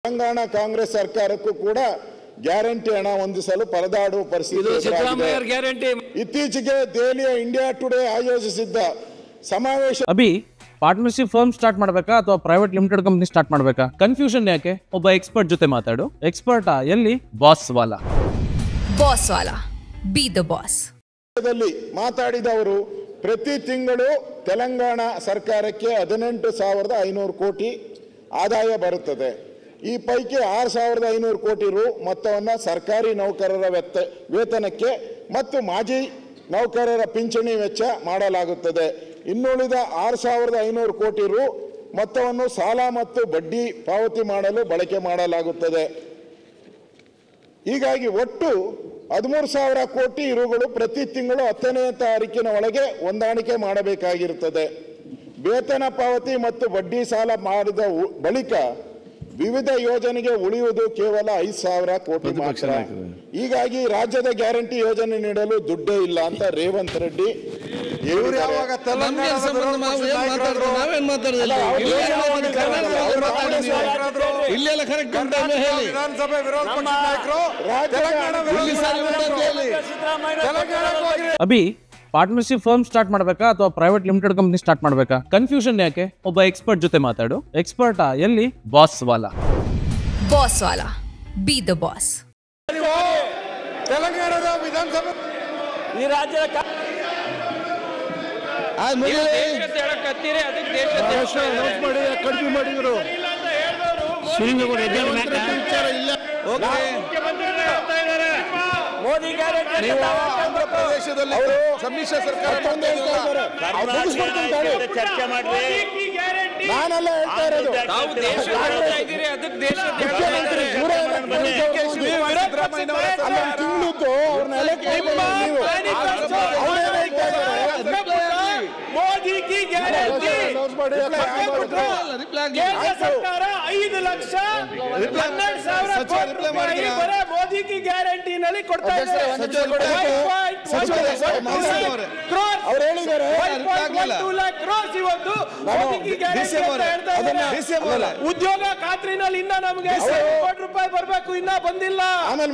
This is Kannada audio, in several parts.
ತೆಲಂಗಾಣ ಕಾಂಗ್ರೆಸ್ ಸರ್ಕಾರಕ್ಕೂ ಕೂಡ ಗ್ಯಾರಂಟಿ ಹಣ ಹೊಂದಿಸಲು ಪರದಾಡುವ ಪರಿಸ್ಥಿತಿ. ಇತ್ತೀಚೆಗೆ ದೆಹಲಿಯ ಇಂಡಿಯಾ ಟುಡೇ ಆಯೋಜಿಸಿದ್ದ ಸಮಾವೇಶ ಅಭಿ ಪಾರ್ಟ್ನರ್ಶಿಪ್ ಫರ್ಮ್ ಸ್ಟಾರ್ಟ್ ಮಾಡಬೇಕಾ ಅಥವಾ ಪ್ರೈವೇಟ್ ಲಿಮಿಟೆಡ್ ಕಂಪನಿ ಸ್ಟಾರ್ಟ್ ಮಾಡಬೇಕಾ? ಕನ್ಫ್ಯೂಷನ್ ಯಾಕೆ? ಒಬ್ಬ ಎಕ್ಸ್ಪರ್ಟ್ ಜೊತೆ ಮಾತಾಡು. ಎಕ್ಸ್ಪರ್ಟ್ ಎಲ್ಲಿ? ಬಾಸ್ ವಾಲಾ. Be the boss. ಮಾತಾಡಿದವರು ಪ್ರತಿ ತಿಂಗಳು ತೆಲಂಗಾಣ ಸರ್ಕಾರಕ್ಕೆ 18,500 ಕೋಟಿ ಆದಾಯ ಬರುತ್ತದೆ. ಈ ಪೈಕಿ 6,500 ಕೋಟಿ ರು ಮೊತ್ತವನ್ನು ಸರ್ಕಾರಿ ನೌಕರರ ವೇತನಕ್ಕೆ ಮತ್ತು ಮಾಜಿ ನೌಕರರ ಪಿಂಚಣಿ ವೆಚ್ಚ ಮಾಡಲಾಗುತ್ತದೆ. ಇನ್ನುಳಿದ 6,500 ಕೋಟಿ ರು ಮೊತ್ತವನ್ನು ಸಾಲ ಮತ್ತು ಬಡ್ಡಿ ಪಾವತಿ ಮಾಡಲು ಬಳಕೆ ಮಾಡಲಾಗುತ್ತದೆ. ಹೀಗಾಗಿ ಒಟ್ಟು 13,000 ಕೋಟಿ ರುಗಳು ಪ್ರತಿ ತಿಂಗಳು 10ನೇ ತಾರೀಕಿನ ಒಳಗೆ ಹೊಂದಾಣಿಕೆ ಮಾಡಬೇಕಾಗಿರುತ್ತದೆ. ವೇತನ ಪಾವತಿ ಮತ್ತು ಬಡ್ಡಿ ಸಾಲ ಮಾಡಿದ ಬಳಿಕ ವಿವಿಧ ಯೋಜನೆಗೆ ಉಳಿಯುವುದು ಕೇವಲ 5,000 ಕೋಟಿ ಮಾತ್ರ. ಹೀಗಾಗಿ ರಾಜ್ಯದ ಗ್ಯಾರಂಟಿ ಯೋಜನೆ ನೀಡಲು ದುಡ್ಡೇ ಇಲ್ಲ ಅಂತ Revanth Reddy Abhi partnership firm start ಮಾಡಬೇಕಾ ಅಥವಾ ಪ್ರೈವೇಟ್ ಲಿಮಿಟೆಡ್ ಕಂಪನಿ ಸ್ಟಾರ್ಟ್ ಮಾಡಬೇಕಾ? ಕನ್ಫ್ಯೂಷನ್ ಯಾಕೆ? ಒಬ್ಬ ಎಕ್ಸ್ಪರ್ಟ್ ಜೊತೆ ಮಾತಾಡು. ಎಕ್ಸ್ಪರ್ಟ್ ಎಲ್ಲಿ? ಬಾಸ್ ವಾಲಾ. Be the boss. ತೆಲಂಗಾಣದ ವಿಧಾನಸಭೆ ಈ ರಾಜ್ಯದ ಮೋದಿ ಆಂಧ್ರ ಪ್ರದೇಶದಲ್ಲಿ ಸಮ್ಮಿಶ್ರ ಸರ್ಕಾರ ಚರ್ಚೆ ಮಾಡಿ ನಾನೆಲ್ಲ ಹೇಳ್ತಾ ಇರೋದು ಮೋದಿ ಕಿ ಗ್ಯಾರಂಟಿ ಕೇಂದ್ರ ಸರ್ಕಾರ 5 ಲಕ್ಷ 12,000 ಕೋಟಿ ರೂಪಾಯಿ ಬರ ಮೋದಿ ಕಿ ಗ್ಯಾರಂಟಿನಲ್ಲಿ ಕೊಡ್ತಾ ಇದ್ದಾರೆ. ಅವರು ಹೇಳಿದ್ದಾರೆ 1.2 lakh crores ಇವತ್ತು ಮೋದಿ ಕಿ ಗ್ಯಾರಂಟಿ ಅಂತ ಹೇಳ್ತಾ ಇದ್ದಾರೆ. ಉದ್ಯೋಗ ಖಾತ್ರಿನಲ್ಲಿ ಇನ್ನ ನಮಗೆ 1,000 ಕೋಟಿ ರೂಪಾಯಿ ಬರಬೇಕು, ಇನ್ನ ಬಂದಿಲ್ಲ. ಆಮೇಲೆ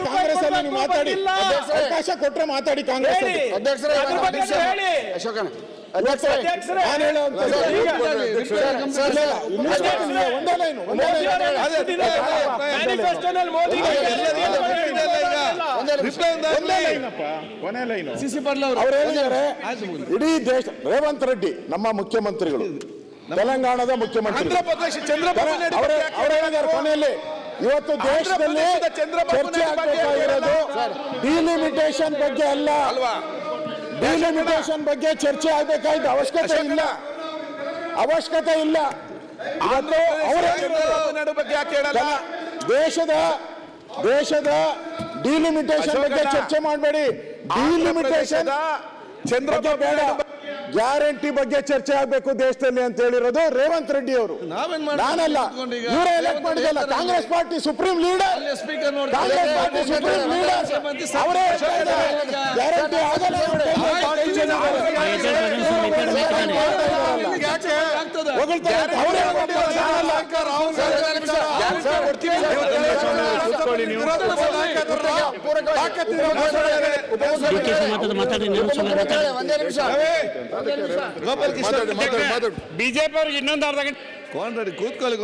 ಕಾಂಗ್ರೆಸ್ ಅಲ್ಲಿ ಮಾತಾಡಿ, ಅವಕಾಶ ಕೊಟ್ರೆ ಮಾತಾಡಿ. ಕಾಂಗ್ರೆಸ್ ಇಡೀ ದೇಶ ರೇವಂತ್ ರೆಡ್ಡಿ ನಮ್ಮ ಮುಖ್ಯಮಂತ್ರಿಗಳು, ತೆಲಂಗಾಣದ ಮುಖ್ಯಮಂತ್ರಿ ಕೊನೆಯಲ್ಲಿ ಇವತ್ತು ದೇಶದಲ್ಲಿ ಚರ್ಚೆ ಆಗಬೇಕಾಗಿರೋದು ಡಿಲಿಮಿಟೇಷನ್ ಬಗ್ಗೆ ಅಲ್ಲ. ಡಿಲಿಮಿಟೇಷನ್ ಬಗ್ಗೆ ಚರ್ಚೆ ಆಗಬೇಕಾದ ಅವಶ್ಯಕತೆ ಇಲ್ಲ. ಇವತ್ತು ದೇಶದ ಡಿಲಿಮಿಟೇಷನ್ ಬಗ್ಗೆ ಚರ್ಚೆ ಮಾಡಬೇಡಿ. ಡಿಲಿಮಿಟೇಷನ್ ಚಂದ್ರ ಬೇಡ, ಗ್ಯಾರಂಟಿ ಬಗ್ಗೆ ಚರ್ಚೆ ಆಗಬೇಕು ದೇಶದಲ್ಲಿ ಅಂತ ಹೇಳಿರೋದು ರೇವಂತ್ ರೆಡ್ಡಿ ಅವರು, ನಾನಲ್ಲ. ಇವರೇ ಎಲೆಕ್ಟ್ ಮಾಡಿದಲ್ಲ, Congress party supreme leader, Congress party supreme leader ಅವರೇ ಗ್ಯಾರಂಟಿ ಆಗಲ್ಲ. ಬಿಜೆಪಿ ಅವ್ರಿಗೆ ಇನ್ನೊಂದು ಅರ್ಧ ಗಂಟೆ ಕೂತ್ಕೊಳ್ಳಿ.